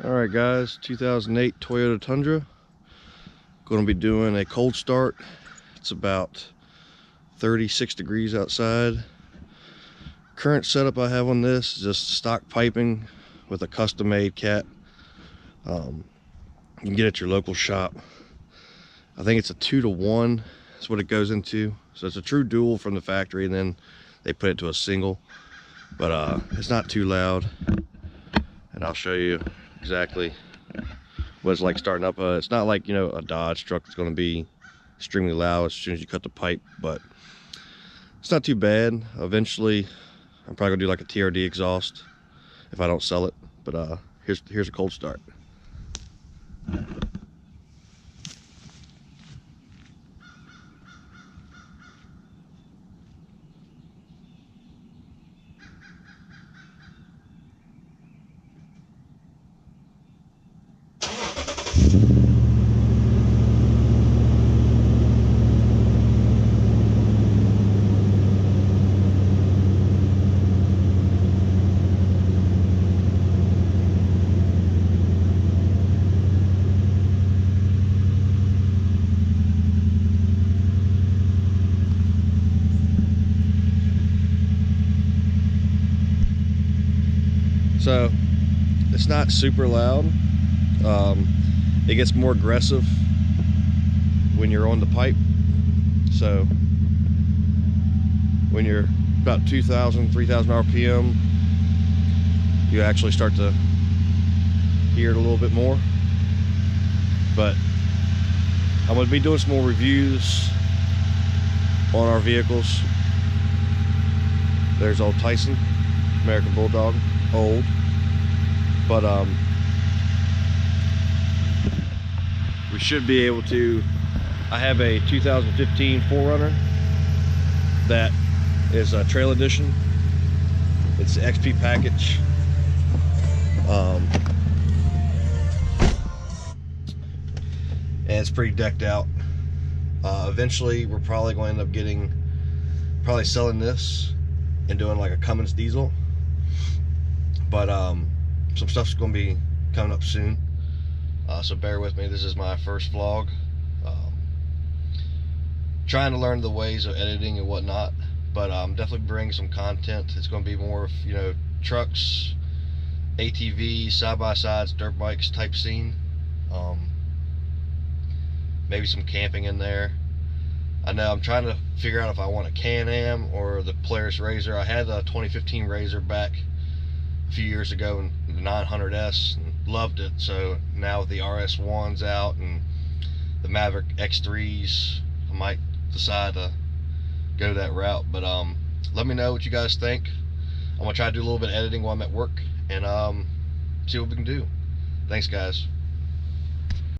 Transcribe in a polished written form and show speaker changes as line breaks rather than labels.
Alright guys, 2008 Toyota Tundra. Going to be doing a cold start. It's about 36 degrees outside. Current setup I have on this is just stock piping with a custom made cat. You can get it at your local shop. I think it's a 2-to-1 is what it goes into. So it's a true dual from the factory, and then they put it to a single. But it's not too loud. And I'll show you exactly what it's like starting up. It's not like, you know, a Dodge truck that's going to be extremely loud as soon as you cut the pipe, but it's not too bad. Eventually I'm probably gonna do like a TRD exhaust if I don't sell it. But here's a cold start. So it's not super loud. It gets more aggressive when you're on the pipe. So when you're about 2,000, 3,000 RPM, you actually start to hear it a little bit more. But I'm going to be doing some more reviews on our vehicles. There's old Tyson, American Bulldog. Old, but we should be able to. I have a 2015 4Runner that is a trail edition. It's the XP package. And it's pretty decked out. Eventually we're probably going to end up selling this and doing like a Cummins diesel. But some stuff's going to be coming up soon, so bear with me. This is my first vlog, trying to learn the ways of editing and whatnot, but I'm definitely bringing some content. It's going to be more of, you know, trucks, ATVs, side-by-sides, dirt bikes type scene, maybe some camping in there. I know I'm trying to figure out if I want a Can-Am or the Polaris RZR. I had the 2015 RZR back a few years ago, and the 900S, and loved it. So now with the RS1s out and the Maverick X3s, I might decide to go that route. But let me know what you guys think. I'm gonna try to do a little bit of editing while I'm at work and see what we can do. Thanks guys.